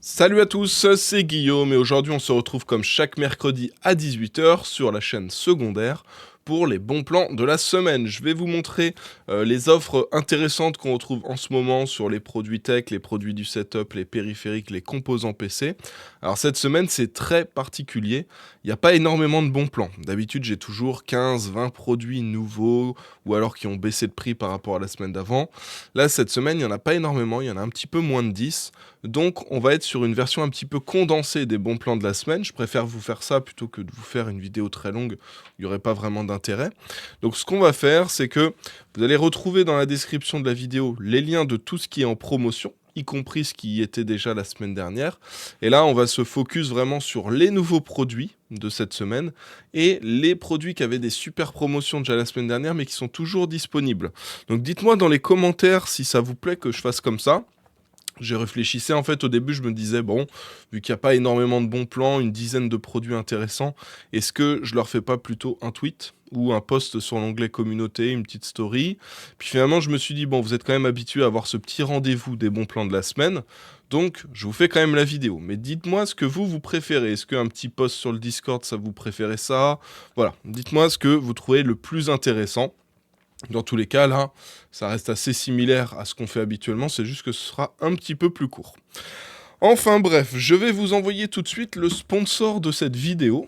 Salut à tous, c'est Guillaume et aujourd'hui on se retrouve comme chaque mercredi à 18h sur la chaîne secondaire pour les bons plans de la semaine. Je vais vous montrer les offres intéressantes qu'on retrouve en ce moment sur les produits tech, les produits du setup, les périphériques, les composants PC. Alors cette semaine c'est très particulier, il n'y a pas énormément de bons plans. D'habitude j'ai toujours 15-20 produits nouveaux ou alors qui ont baissé de prix par rapport à la semaine d'avant. Là cette semaine il n'y en a pas énormément, il y en a un petit peu moins de 10. Donc on va être sur une version un petit peu condensée des bons plans de la semaine. Je préfère vous faire ça plutôt que de vous faire une vidéo très longue où il n'y aurait pas vraiment d'intérêt. Donc ce qu'on va faire, c'est que vous allez retrouver dans la description de la vidéo les liens de tout ce qui est en promotion, y compris ce qui y était déjà la semaine dernière. Et là, on va se focus vraiment sur les nouveaux produits de cette semaine et les produits qui avaient des super promotions déjà la semaine dernière mais qui sont toujours disponibles. Donc dites-moi dans les commentaires si ça vous plaît que je fasse comme ça. J'ai réfléchissais en fait au début, je me disais bon, vu qu'il n'y a pas énormément de bons plans, une dizaine de produits intéressants, est-ce que je leur fais pas plutôt un tweet ou un post sur l'onglet communauté, une petite story? Puis finalement je me suis dit bon, vous êtes quand même habitués à avoir ce petit rendez-vous des bons plans de la semaine, donc je vous fais quand même la vidéo. Mais dites-moi ce que vous préférez. Est-ce qu'un petit post sur le Discord, ça vous préférez ça? Voilà, dites-moi ce que vous trouvez le plus intéressant. Dans tous les cas, là, ça reste assez similaire à ce qu'on fait habituellement, c'est juste que ce sera un petit peu plus court. Enfin bref, je vais vous envoyer tout de suite le sponsor de cette vidéo.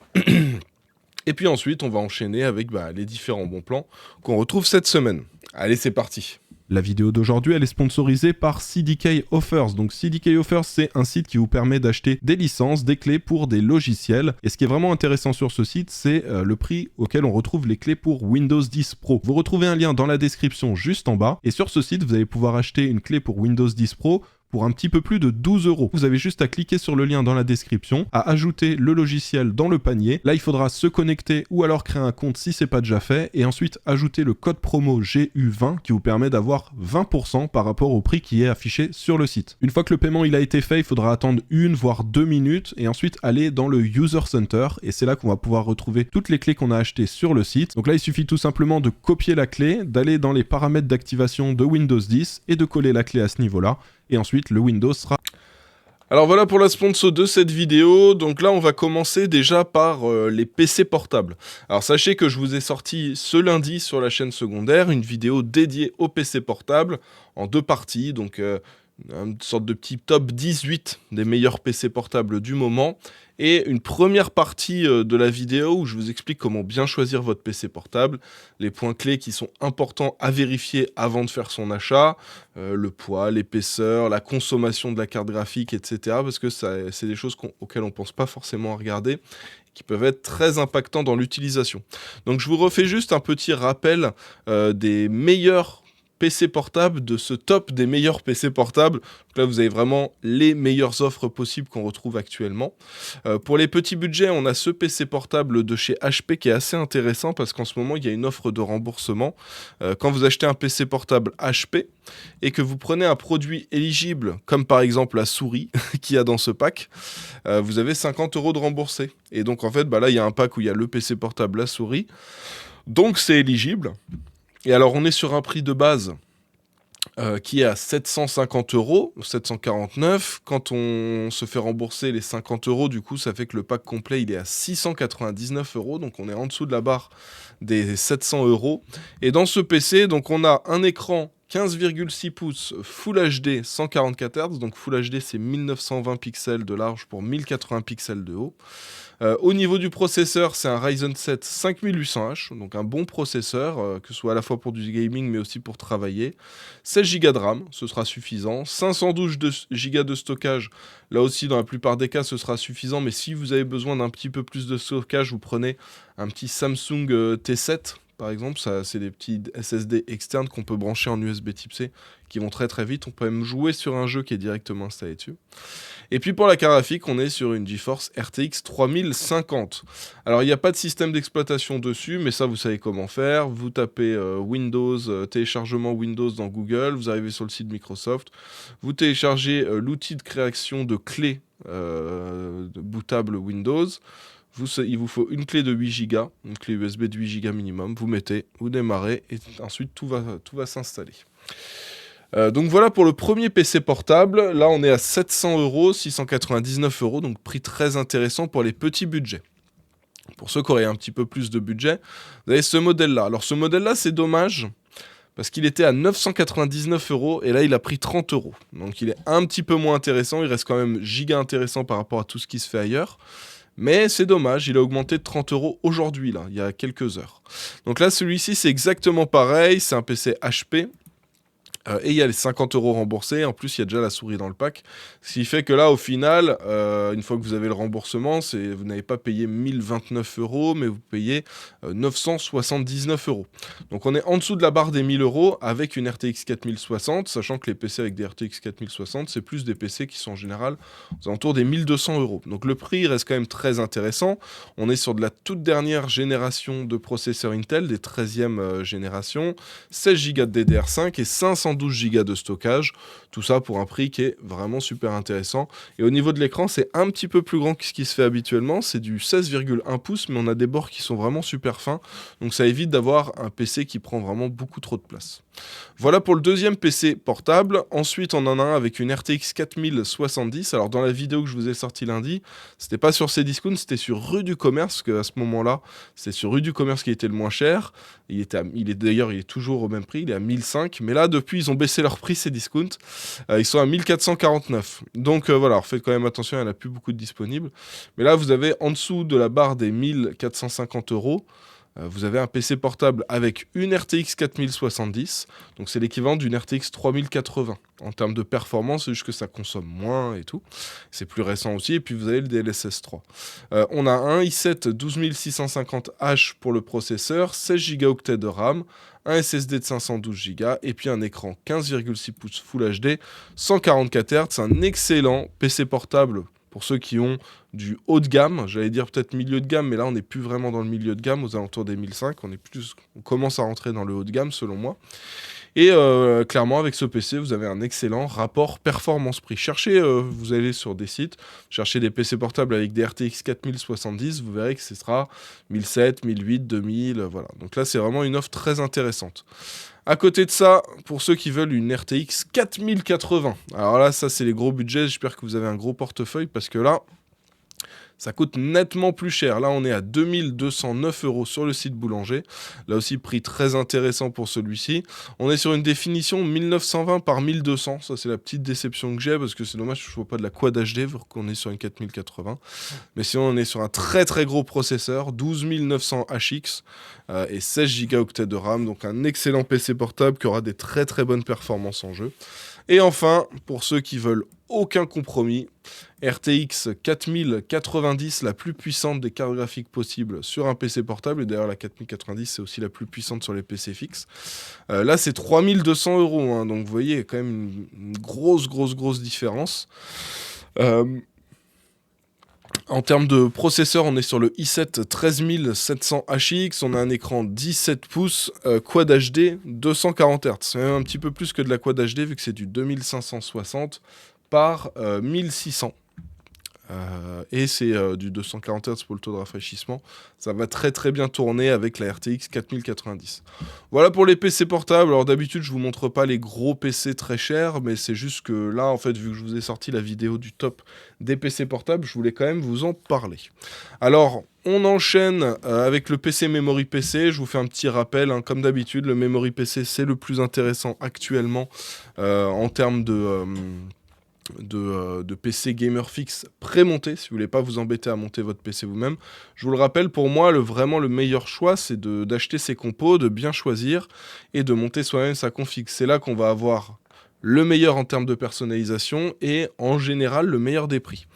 Et puis ensuite, on va enchaîner avec les différents bons plans qu'on retrouve cette semaine. Allez, c'est parti. La vidéo d'aujourd'hui, elle est sponsorisée par CDK Offers. Donc CDK Offers, c'est un site qui vous permet d'acheter des licences, des clés pour des logiciels. Et ce qui est vraiment intéressant sur ce site, c'est le prix auquel on retrouve les clés pour Windows 10 Pro. Vous retrouvez un lien dans la description juste en bas. Et sur ce site, vous allez pouvoir acheter une clé pour Windows 10 Pro pour un petit peu plus de 12 €. Vous avez juste à cliquer sur le lien dans la description, à ajouter le logiciel dans le panier. Là, il faudra se connecter ou alors créer un compte si c'est pas déjà fait et ensuite ajouter le code promo GU20 qui vous permet d'avoir 20% par rapport au prix qui est affiché sur le site. Une fois que le paiement il a été fait, il faudra attendre 1 voire 2 minutes et ensuite aller dans le User Center et c'est là qu'on va pouvoir retrouver toutes les clés qu'on a achetées sur le site. Donc là, il suffit tout simplement de copier la clé, d'aller dans les paramètres d'activation de Windows 10 et de coller la clé à ce niveau-là. Et ensuite, le Windows sera... Alors voilà pour la sponsor de cette vidéo. Donc là, on va commencer déjà par les PC portables. Alors sachez que je vous ai sorti ce lundi sur la chaîne secondaire une vidéo dédiée aux PC portables en 2 parties. Donc une sorte de petit top 18 des meilleurs PC portables du moment. Et une première partie de la vidéo où je vous explique comment bien choisir votre PC portable, les points clés qui sont importants à vérifier avant de faire son achat, le poids, l'épaisseur, la consommation de la carte graphique, etc. Parce que c'est des choses auxquelles on ne pense pas forcément à regarder, qui peuvent être très impactants dans l'utilisation. Donc je vous refais juste un petit rappel des meilleurs PC portable, de ce top des meilleurs PC portables. Donc là, vous avez vraiment les meilleures offres possibles qu'on retrouve actuellement. Pour les petits budgets, on a ce PC portable de chez HP qui est assez intéressant parce qu'en ce moment, il y a une offre de remboursement. Quand vous achetez un PC portable HP et que vous prenez un produit éligible, comme par exemple la souris qu'il y a dans ce pack, vous avez 50 € de remboursé. Et donc, en fait, là, il y a un pack où il y a le PC portable, la souris. Donc, c'est éligible. Et alors, on est sur un prix de base qui est à 750 €, 749. Quand on se fait rembourser les 50 €, du coup, ça fait que le pack complet, il est à 699 €. Donc, on est en dessous de la barre des 700 €. Et dans ce PC, donc, on a un écran 15,6 pouces Full HD 144 Hz. Donc, Full HD, c'est 1920 pixels de large pour 1080 pixels de haut. Au niveau du processeur, c'est un Ryzen 7 5800H, donc un bon processeur, que ce soit à la fois pour du gaming mais aussi pour travailler. 16 Go de RAM, ce sera suffisant. 512 Go de stockage, là aussi dans la plupart des cas ce sera suffisant, mais si vous avez besoin d'un petit peu plus de stockage, vous prenez un petit Samsung T7. Par exemple, ça, c'est des petits SSD externes qu'on peut brancher en USB type C qui vont très très vite. On peut même jouer sur un jeu qui est directement installé dessus. Et puis pour la carte graphique, on est sur une GeForce RTX 3050. Alors il n'y a pas de système d'exploitation dessus, mais ça vous savez comment faire. Vous tapez Windows, téléchargement Windows dans Google, vous arrivez sur le site Microsoft, vous téléchargez l'outil de création de clés bootable Windows. Il vous faut une clé de 8 Go, une clé USB de 8 Go minimum, vous mettez, vous démarrez et ensuite tout va s'installer. Donc voilà pour le premier PC portable. Là, on est à 700 euros, 699 euros, donc prix très intéressant pour les petits budgets. Pour ceux qui auraient un petit peu plus de budget, vous avez ce modèle-là. Alors ce modèle-là, c'est dommage, parce qu'il était à 999 euros, et là, il a pris 30 euros. Donc il est un petit peu moins intéressant, il reste quand même giga intéressant par rapport à tout ce qui se fait ailleurs. Mais c'est dommage, il a augmenté de 30 euros aujourd'hui, là, il y a quelques heures. Donc là, celui-ci, c'est exactement pareil, c'est un PC HP. Et il y a les 50 euros remboursés. En plus, il y a déjà la souris dans le pack. Ce qui fait que là, au final, une fois que vous avez le remboursement, vous n'avez pas payé 1029 euros, mais vous payez 979 euros. Donc on est en dessous de la barre des 1000 euros avec une RTX 4060, sachant que les PC avec des RTX 4060, c'est plus des PC qui sont en général aux alentours des 1200 euros. Donc le prix reste quand même très intéressant. On est sur de la toute dernière génération de processeurs Intel, des 13e génération, 16 Go de DDR5 et 512 Go de stockage, tout ça pour un prix qui est vraiment super intéressant. Et au niveau de l'écran, c'est un petit peu plus grand que ce qui se fait habituellement, c'est du 16,1 pouces, mais on a des bords qui sont vraiment super fins, donc ça évite d'avoir un PC qui prend vraiment beaucoup trop de place. Voilà pour le deuxième PC portable. Ensuite, on en a un avec une RTX 4070. Alors dans la vidéo que je vous ai sorti lundi, c'était pas sur Cdiscount, c'était sur Rue du Commerce, parce qu'à ce moment-là, c'est sur Rue du Commerce qui était le moins cher. Il est toujours au même prix, il est à 1005, mais là depuis ils ont baissé leur prix Cdiscount, ils sont à 1449. Donc voilà, alors faites quand même attention, il n'y en a plus beaucoup de disponibles. Mais là vous avez en dessous de la barre des 1450 euros, vous avez un PC portable avec une RTX 4070, donc c'est l'équivalent d'une RTX 3080. En termes de performance, c'est juste que ça consomme moins et tout. C'est plus récent aussi, et puis vous avez le DLSS 3. On a un i7 12650H pour le processeur, 16 Go de RAM, un SSD de 512 Go, et puis un écran 15,6 pouces Full HD, 144 Hz, un excellent PC portable pour ceux qui ont du haut de gamme, j'allais dire peut-être milieu de gamme, mais là on n'est plus vraiment dans le milieu de gamme, aux alentours des 1005, on commence à rentrer dans le haut de gamme selon moi. Et clairement avec ce PC vous avez un excellent rapport performance-prix. Cherchez, vous allez sur des sites, cherchez des PC portables avec des RTX 4070, vous verrez que ce sera 1007, 1008, 2000, voilà. Donc là c'est vraiment une offre très intéressante. À côté de ça, pour ceux qui veulent une RTX 4080, alors là ça c'est les gros budgets, j'espère que vous avez un gros portefeuille parce que là, ça coûte nettement plus cher. Là, on est à 2209 euros sur le site Boulanger. Là aussi, prix très intéressant pour celui-ci. On est sur une définition 1920 par 1200. Ça, c'est la petite déception que j'ai parce que c'est dommage que je ne vois pas de la Quad HD vu qu'on est sur une 4080. Mais sinon, on est sur un très très gros processeur, 12900 HX et 16 Go de RAM. Donc, un excellent PC portable qui aura des très très bonnes performances en jeu. Et enfin, pour ceux qui veulent aucun compromis, RTX 4090, la plus puissante des cartes graphiques possibles sur un PC portable, et d'ailleurs la 4090 c'est aussi la plus puissante sur les PC fixes. Là c'est 3200 euros, hein, donc vous voyez il y a quand même une grosse différence. En termes de processeur, on est sur le i7 13700HX, on a un écran 17 pouces, Quad HD, 240 Hz. C'est même un petit peu plus que de la Quad HD vu que c'est du 2560 par 1600. Et c'est du 240 Hz pour le taux de rafraîchissement. Ça va très très bien tourner avec la RTX 4090. Voilà pour les PC portables. Alors d'habitude je vous montre pas les gros PC très chers, mais c'est juste que là en fait vu que je vous ai sorti la vidéo du top des PC portables, je voulais quand même vous en parler. Alors on enchaîne avec le PC Memory PC. Je vous fais un petit rappel, hein. Comme d'habitude le Memory PC c'est le plus intéressant actuellement en termes de PC gamer fixe pré-monté, si vous voulez pas vous embêter à monter votre PC vous-même. Je vous le rappelle, pour moi, vraiment le meilleur choix, c'est d'acheter ses compos, de bien choisir et de monter soi-même sa config. C'est là qu'on va avoir le meilleur en termes de personnalisation et en général le meilleur des prix.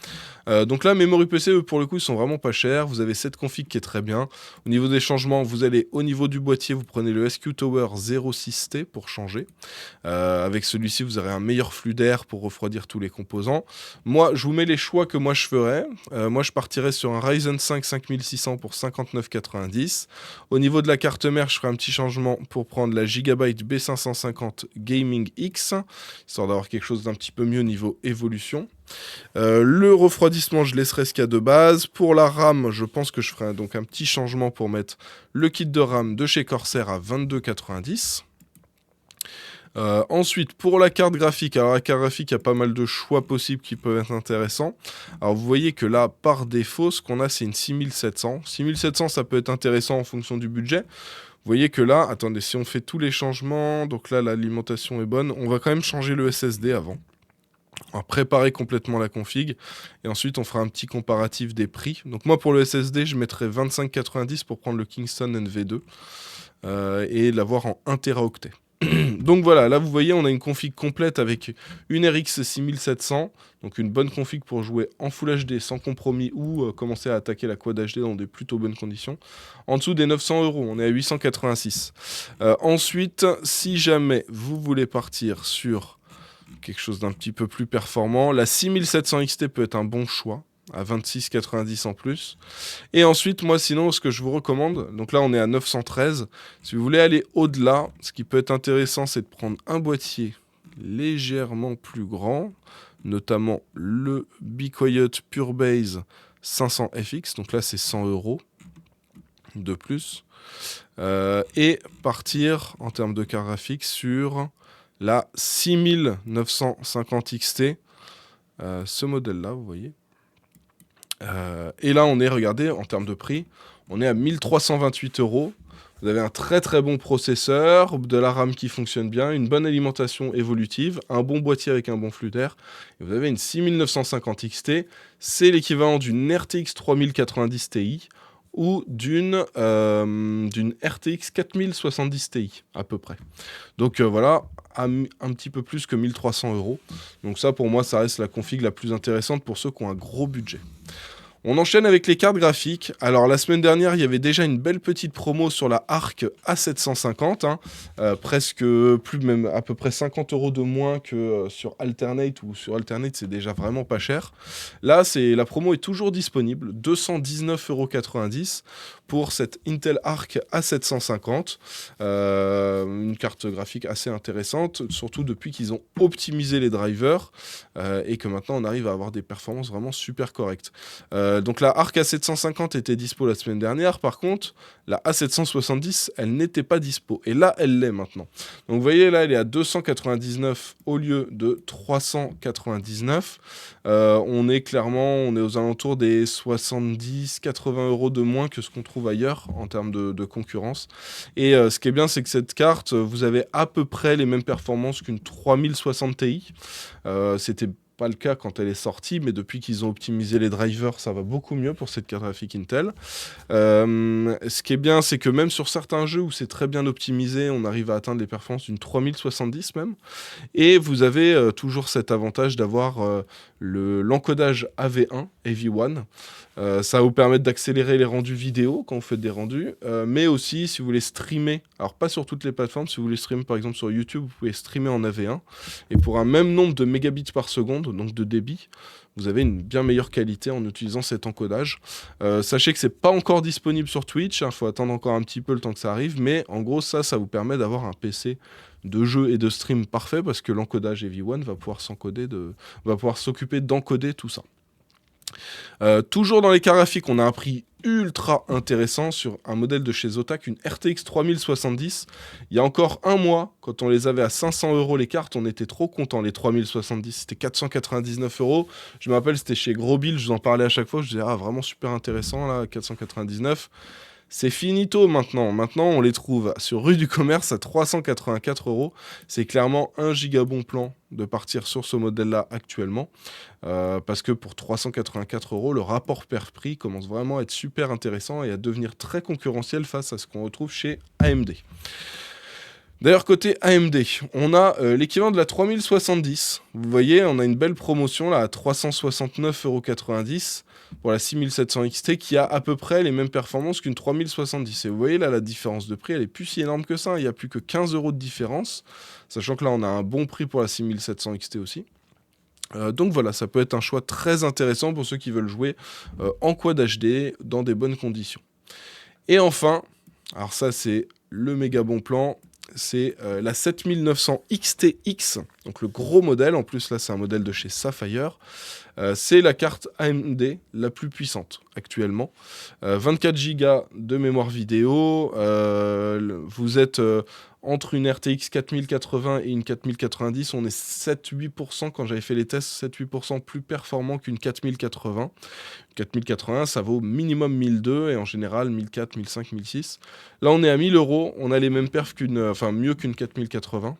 Donc là, Memory PC, eux, pour le coup, ils sont vraiment pas chers. Vous avez cette config qui est très bien. Au niveau des changements, vous allez au niveau du boîtier, vous prenez le SQ Tower 06T pour changer. Avec celui-ci, vous aurez un meilleur flux d'air pour refroidir tous les composants. Moi, je vous mets les choix que moi je ferais. Moi, je partirais sur un Ryzen 5 5600 pour 59,90. Au niveau de la carte mère, je ferai un petit changement pour prendre la Gigabyte B550 Gaming X, histoire d'avoir quelque chose d'un petit peu mieux niveau évolution. Le refroidissement, je laisserai ce qu'il y a de base. Pour la RAM, je pense que je ferai donc un petit changement pour mettre le kit de RAM de chez Corsair à 22,90. Ensuite, pour la carte graphique, alors la carte graphique, il y a pas mal de choix possibles qui peuvent être intéressants. Alors vous voyez que là, par défaut, ce qu'on a, c'est une 6700. 6700, ça peut être intéressant en fonction du budget. Vous voyez que là, attendez, si on fait tous les changements, donc là, l'alimentation est bonne, on va quand même changer le SSD avant. On va préparer complètement la config et ensuite on fera un petit comparatif des prix. Donc moi pour le SSD je mettrai 2590 pour prendre le Kingston NV2 et l'avoir en 1 Teraoctet. Donc voilà, là vous voyez on a une config complète avec une RX 6700, donc une bonne config pour jouer en Full HD sans compromis ou commencer à attaquer la Quad HD dans des plutôt bonnes conditions. En dessous des 900 €, on est à 886. Ensuite, si jamais vous voulez partir sur quelque chose d'un petit peu plus performant, la 6700 XT peut être un bon choix à 26,90 en plus. Et ensuite, moi sinon, ce que je vous recommande, donc là on est à 913, si vous voulez aller au-delà, ce qui peut être intéressant, c'est de prendre un boîtier légèrement plus grand, notamment le Be Quiet Pure Base 500 FX, donc là c'est 100 € de plus, et partir en termes de carte graphique sur la 6950 XT, ce modèle-là, vous voyez. Et là, on est, regardez, en termes de prix, on est à 1328 €. Vous avez un très très bon processeur, de la RAM qui fonctionne bien, une bonne alimentation évolutive, un bon boîtier avec un bon flux d'air. Et vous avez une 6950 XT, c'est l'équivalent d'une RTX 3090 Ti ou d'une RTX 4070 Ti à peu près. Donc voilà, un petit peu plus que 1300 €. Donc ça pour moi ça reste la config la plus intéressante pour ceux qui ont un gros budget. On enchaîne avec les cartes graphiques. Alors la semaine dernière, il y avait déjà une belle petite promo sur la Arc A750, hein, presque plus, même à peu près 50 € de moins que sur Alternate, ou sur Alternate c'est déjà vraiment pas cher. Là, la promo est toujours disponible, 219,90 € pour cette Intel Arc A750, une carte graphique assez intéressante, surtout depuis qu'ils ont optimisé les drivers et que maintenant on arrive à avoir des performances vraiment super correctes. Donc la Arc A750 était dispo la semaine dernière, par contre la A770 elle n'était pas dispo, et là elle l'est maintenant. Donc vous voyez là elle est à 299 au lieu de 399. On est aux alentours des 70-80 € de moins que ce qu'on trouve ailleurs en termes de concurrence. Et ce qui est bien, c'est que cette carte, vous avez à peu près les mêmes performances qu'une 3060 Ti. C'était pas le cas quand elle est sortie, mais depuis qu'ils ont optimisé les drivers, ça va beaucoup mieux pour cette carte graphique Intel. Ce qui est bien, c'est que même sur certains jeux où c'est très bien optimisé, on arrive à atteindre les performances d'une 3070 même. Et vous avez toujours cet avantage d'avoir l'encodage AV1, AV1. Ça va vous permettre d'accélérer les rendus vidéo quand vous faites des rendus, mais aussi si vous voulez streamer, alors pas sur toutes les plateformes, si vous voulez streamer par exemple sur YouTube, vous pouvez streamer en AV1, et pour un même nombre de mégabits par seconde, donc de débit, vous avez une bien meilleure qualité en utilisant cet encodage. Sachez que c'est pas encore disponible sur Twitch, faut attendre encore un petit peu le temps que ça arrive, mais en gros ça vous permet d'avoir un PC de jeu et de stream parfait, parce que l'encodage AV1 va pouvoir s'occuper d'encoder tout ça. Toujours dans les cartes graphiques, on a un prix ultra intéressant sur un modèle de chez Zotac, une RTX 3070. Il y a encore un mois, quand on les avait à 500 € les cartes, on était trop contents. Les 3070, c'était 499 €. Je me rappelle, c'était chez Gros Bill, je vous en parlais à chaque fois. Je disais, ah, vraiment super intéressant là, 499. C'est finito maintenant. Maintenant, on les trouve sur rue du Commerce à 384 €. C'est clairement un giga bon plan de partir sur ce modèle-là actuellement. Parce que pour 384 €, le rapport pair-prix commence vraiment à être super intéressant et à devenir très concurrentiel face à ce qu'on retrouve chez AMD. D'ailleurs, côté AMD, on a l'équivalent de la 3070. Vous voyez, on a une belle promotion là à 369,90 € pour la 6700 XT qui a à peu près les mêmes performances qu'une 3070. Et vous voyez là, la différence de prix, elle est plus si énorme que ça. Il n'y a plus que 15 € de différence, sachant que là, on a un bon prix pour la 6700 XT aussi. Donc voilà, ça peut être un choix très intéressant pour ceux qui veulent jouer en Quad HD dans des bonnes conditions. Et enfin, alors ça c'est le méga bon plan, c'est la 7900 XTX. Donc le gros modèle, en plus là c'est un modèle de chez Sapphire, c'est la carte AMD la plus puissante actuellement. 24 Go de mémoire vidéo, vous êtes entre une RTX 4080 et une 4090, on est 7-8%, quand j'avais fait les tests, 7-8% plus performant qu'une 4080. 4080, ça vaut minimum 1002 et en général 1004, 1005, 1006. Là, on est à 1000 euros, on a les mêmes perfs mieux qu'une 4080.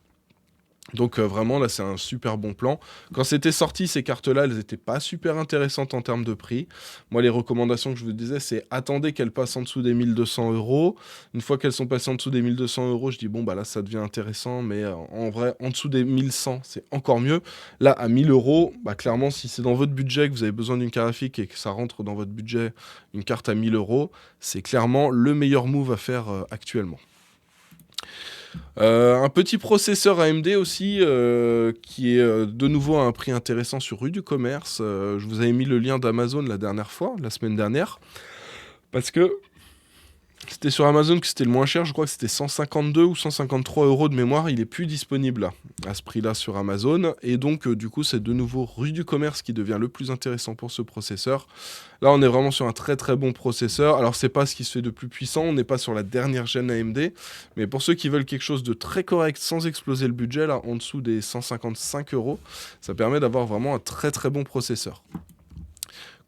Donc vraiment là c'est un super bon plan. Quand c'était sorti ces cartes-là, elles n'étaient pas super intéressantes en termes de prix. Moi les recommandations que je vous disais c'est attendez qu'elles passent en dessous des 1200 euros. Une fois qu'elles sont passées en dessous des 1200 euros, je dis bon bah là ça devient intéressant, mais en vrai en dessous des 1100 c'est encore mieux. Là à 1000 euros, bah clairement si c'est dans votre budget que vous avez besoin d'une carte graphique et que ça rentre dans votre budget, une carte à 1000 euros, c'est clairement le meilleur move à faire actuellement. Un petit processeur AMD aussi, qui est de nouveau à un prix intéressant sur Rue du Commerce. Je vous avais mis le lien d'Amazon la dernière fois, la semaine dernière, parce que c'était sur Amazon que c'était le moins cher, je crois que c'était 152 ou 153 euros de mémoire, il est plus disponible là, à ce prix-là sur Amazon, et donc du coup c'est de nouveau Rue du Commerce qui devient le plus intéressant pour ce processeur. Là on est vraiment sur un très très bon processeur, alors c'est pas ce qui se fait de plus puissant, on n'est pas sur la dernière gêne AMD, mais pour ceux qui veulent quelque chose de très correct sans exploser le budget, là en dessous des 155 euros, ça permet d'avoir vraiment un très très bon processeur.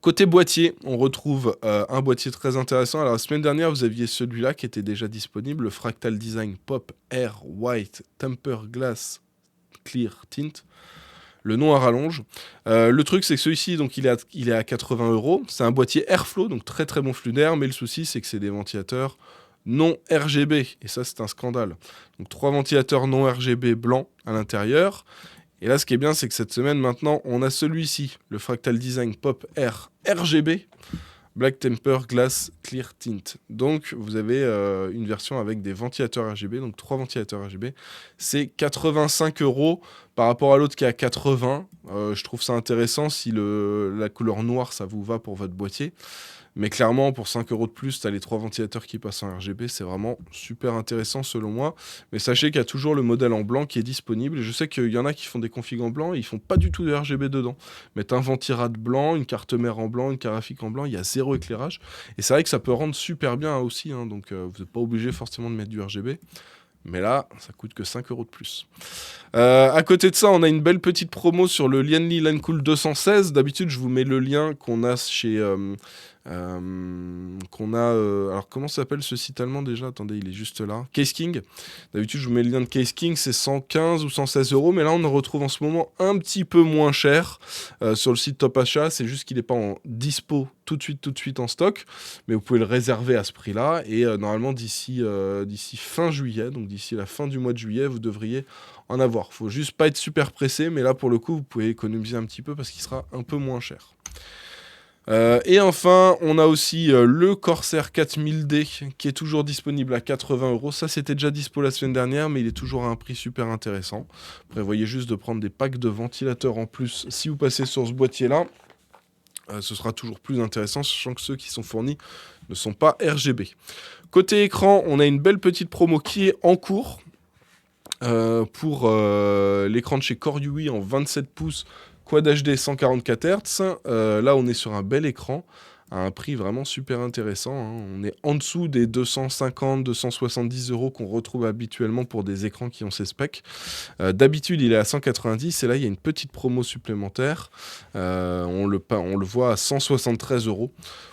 Côté boîtier, on retrouve un boîtier très intéressant. Alors la semaine dernière, vous aviez celui-là qui était déjà disponible, le Fractal Design Pop Air White Temper Glass Clear Tint. Le nom à rallonge. Le truc, c'est que celui-ci, donc, il est à 80 euros. C'est un boîtier Airflow, donc très très bon flux d'air, mais le souci, c'est que c'est des ventilateurs non RGB, et ça, c'est un scandale. Donc 3 ventilateurs non RGB blancs à l'intérieur. Et là, ce qui est bien, c'est que cette semaine, maintenant, on a celui-ci, le Fractal Design Pop Air RGB, Black Temper Glass Clear Tint. Donc, vous avez une version avec des ventilateurs RGB, donc 3 ventilateurs RGB. C'est 85 euros par rapport à l'autre qui est à 80. Je trouve ça intéressant si la couleur noire, ça vous va pour votre boîtier. Mais clairement, pour 5 euros de plus, tu as les 3 ventilateurs qui passent en RGB. C'est vraiment super intéressant selon moi. Mais sachez qu'il y a toujours le modèle en blanc qui est disponible. Et je sais qu'il y en a qui font des configs en blanc et ils font pas du tout de RGB dedans. Mettent un ventirad blanc, une carte mère en blanc, une carte graphique en blanc. Il y a zéro éclairage. Et c'est vrai que ça peut rendre super bien aussi. Donc vous n'êtes pas obligé forcément de mettre du RGB. Mais là, ça coûte que 5 euros de plus. À côté de ça, on a une belle petite promo sur le Lianli Lancool 216. D'habitude, je vous mets le lien qu'on a chez... alors comment s'appelle ce site allemand déjà? Attendez, il est juste là. Case King. D'habitude je vous mets le lien de Case King, c'est 115 ou 116 euros, mais là on en retrouve en ce moment un petit peu moins cher sur le site Top Achat. C'est juste qu'il n'est pas en dispo tout de suite en stock, mais vous pouvez le réserver à ce prix là, et normalement d'ici fin juillet, donc d'ici la fin du mois de juillet, vous devriez en avoir. Faut juste pas être super pressé, mais là pour le coup vous pouvez économiser un petit peu parce qu'il sera un peu moins cher. Et enfin, on a aussi le Corsair 4000D qui est toujours disponible à 80 euros. Ça, c'était déjà dispo la semaine dernière, mais il est toujours à un prix super intéressant. Prévoyez juste de prendre des packs de ventilateurs en plus si vous passez sur ce boîtier-là. Ce sera toujours plus intéressant, sachant que ceux qui sont fournis ne sont pas RGB. Côté écran, on a une belle petite promo qui est en cours pour l'écran de chez Core UI en 27 pouces. Quad HD 144 Hz, là on est sur un bel écran, à un prix vraiment super intéressant. On est en dessous des 250-270 euros qu'on retrouve habituellement pour des écrans qui ont ces specs. D'habitude il est à 190 et là il y a une petite promo supplémentaire. On le voit à 173 euros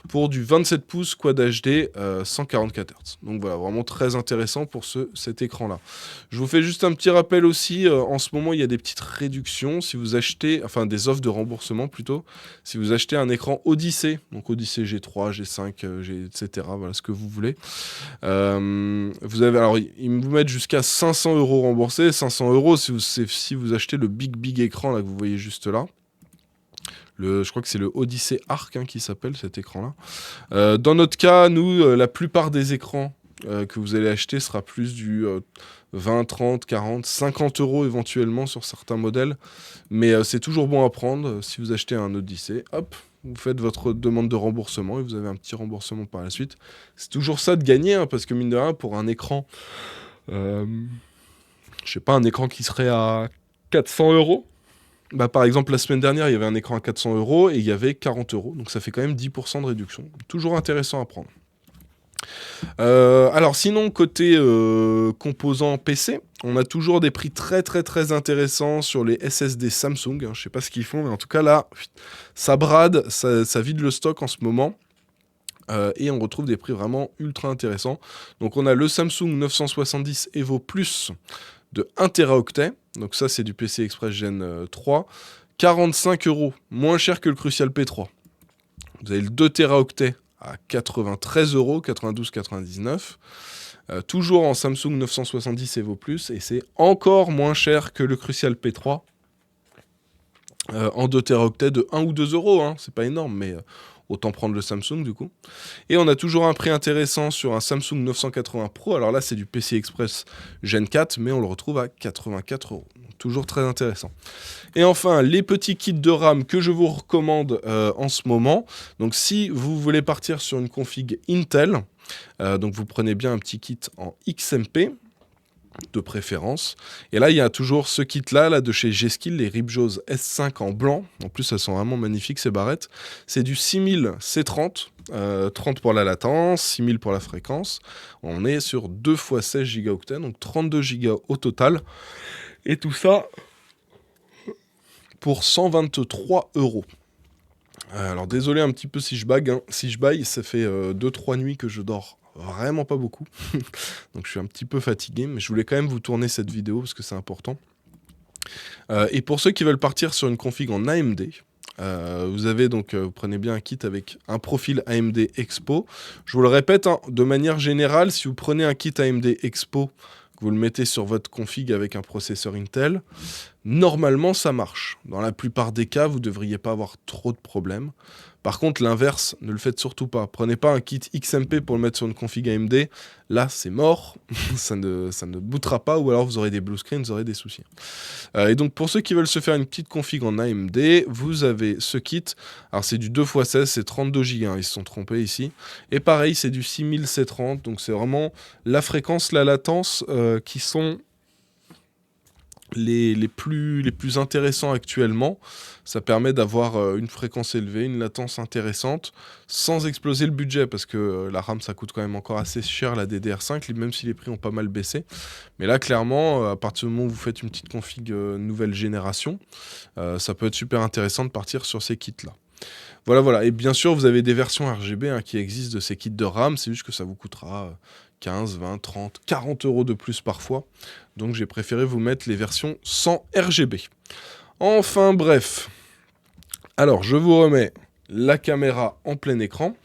pour du 27 pouces Quad HD 144 Hz. Donc voilà, vraiment très intéressant pour cet écran-là. Je vous fais juste un petit rappel aussi, en ce moment il y a des petites réductions si vous achetez, enfin des offres de remboursement plutôt, si vous achetez un écran Odyssey, donc Odyssey G3, G5, etc. Voilà ce que vous voulez. Vous avez, alors ils vous mettent jusqu'à 500 euros remboursés. 500 euros si vous achetez le big écran là que vous voyez juste là. Je crois que c'est le Odyssey Arc qui s'appelle cet écran-là. Dans notre cas, nous, la plupart des écrans que vous allez acheter sera plus du 20, 30, 40, 50 euros éventuellement sur certains modèles. Mais c'est toujours bon à prendre. Si vous achetez un Odyssey, hop, vous faites votre demande de remboursement et vous avez un petit remboursement par la suite. C'est toujours ça de gagner, parce que mine de rien, pour un écran, je sais pas, un écran qui serait à 400 euros. Bah, par exemple, la semaine dernière, il y avait un écran à 400 euros et il y avait 40 euros. Donc ça fait quand même 10% de réduction. Toujours intéressant à prendre. Alors sinon, côté composants PC, on a toujours des prix très très très intéressants sur les SSD Samsung. Hein. Je sais pas ce qu'ils font, mais en tout cas là, ça brade, ça vide le stock en ce moment. Et on retrouve des prix vraiment ultra intéressants. Donc on a le Samsung 970 Evo Plus de 1 Teraoctet. Donc ça c'est du PCI Express Gen 3. 45 euros, moins cher que le Crucial P3. Vous avez le 2 Teraoctet à 93 euros, 92,99. Toujours en Samsung 970 Evo Plus. Et c'est encore moins cher que le Crucial P3. En 2 Teraoctets de 1 ou 2 euros. Hein. C'est pas énorme, mais autant prendre le Samsung du coup. Et on a toujours un prix intéressant sur un Samsung 980 Pro. Alors là, c'est du PCI Express Gen 4, mais on le retrouve à 84 euros. Toujours très intéressant. Et enfin, les petits kits de RAM que je vous recommande en ce moment. Donc si vous voulez partir sur une config Intel, donc vous prenez bien un petit kit en XMP, de préférence. Et là, il y a toujours ce kit-là de chez G-Skill, les Ripjaws S5 en blanc. En plus, elles sont vraiment magnifiques, ces barrettes. C'est du 6000 C30, 30 pour la latence, 6000 pour la fréquence. On est sur 2 x 16 Go, donc 32 Go au total. Et tout ça pour 123 euros. Alors désolé un petit peu si je bague, hein. Si je baille, ça fait 2-3 nuits que je dors vraiment pas beaucoup. Donc je suis un petit peu fatigué, mais je voulais quand même vous tourner cette vidéo parce que c'est important. Et pour ceux qui veulent partir sur une config en AMD, vous avez donc, vous prenez bien un kit avec un profil AMD Expo. Je vous le répète, hein, de manière générale, si vous prenez un kit AMD Expo, que vous le mettez sur votre config avec un processeur Intel, normalement ça marche. Dans la plupart des cas, vous ne devriez pas avoir trop de problèmes. Par contre, l'inverse, ne le faites surtout pas. Prenez pas un kit XMP pour le mettre sur une config AMD. Là, c'est mort. ça ne bootera pas, ou alors vous aurez des blue screens, vous aurez des soucis. Et donc, pour ceux qui veulent se faire une petite config en AMD, vous avez ce kit. Alors, c'est du 2 x 16, c'est 32 Go. Hein, ils se sont trompés ici. Et pareil, c'est du 6000 C30. Donc, c'est vraiment la fréquence, la latence qui sont les plus intéressants actuellement. Ça permet d'avoir une fréquence élevée, une latence intéressante, sans exploser le budget, parce que la RAM, ça coûte quand même encore assez cher, la DDR5, même si les prix ont pas mal baissé. Mais là, clairement, à partir du moment où vous faites une petite config nouvelle génération, ça peut être super intéressant de partir sur ces kits-là. Voilà. Et bien sûr, vous avez des versions RGB hein, qui existent de ces kits de RAM, c'est juste que ça vous coûtera 15, 20, 30, 40 euros de plus parfois. Donc j'ai préféré vous mettre les versions sans RGB. Enfin bref. Alors je vous remets la caméra en plein écran.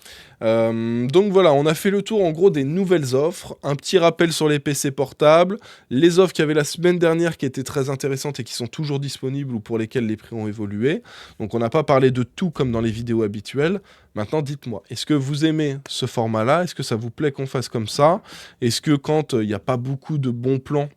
Donc voilà, on a fait le tour en gros des nouvelles offres. Un petit rappel sur les PC portables, les offres qu'il y avait la semaine dernière qui étaient très intéressantes et qui sont toujours disponibles ou pour lesquelles les prix ont évolué. Donc on n'a pas parlé de tout comme dans les vidéos habituelles. Maintenant dites-moi, est-ce que vous aimez ce format-là? Est-ce que ça vous plaît qu'on fasse comme ça? Est-ce que quand il n'y a pas beaucoup de bons plans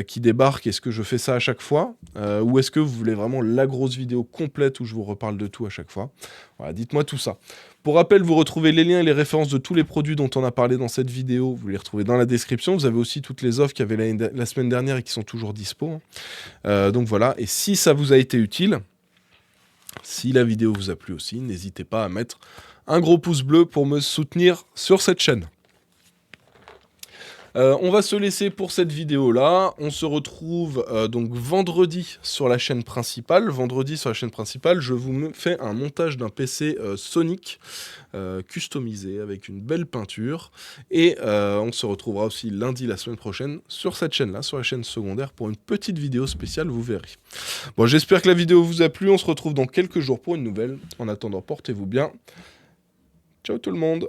qui débarquent, est-ce que je fais ça à chaque fois? Ou est-ce que vous voulez vraiment la grosse vidéo complète où je vous reparle de tout à chaque fois? Voilà, dites-moi tout ça. Pour rappel, vous retrouvez les liens et les références de tous les produits dont on a parlé dans cette vidéo. Vous les retrouvez dans la description. Vous avez aussi toutes les offres qu'il y avait la semaine dernière et qui sont toujours dispo. Donc voilà, et si ça vous a été utile, si la vidéo vous a plu aussi, n'hésitez pas à mettre un gros pouce bleu pour me soutenir sur cette chaîne. On va se laisser pour cette vidéo-là. On se retrouve donc vendredi sur la chaîne principale. Vendredi sur la chaîne principale, je vous fais un montage d'un PC Sonic customisé avec une belle peinture. Et on se retrouvera aussi lundi la semaine prochaine sur cette chaîne-là, sur la chaîne secondaire, pour une petite vidéo spéciale, vous verrez. Bon, j'espère que la vidéo vous a plu. On se retrouve dans quelques jours pour une nouvelle. En attendant, portez-vous bien. Ciao tout le monde!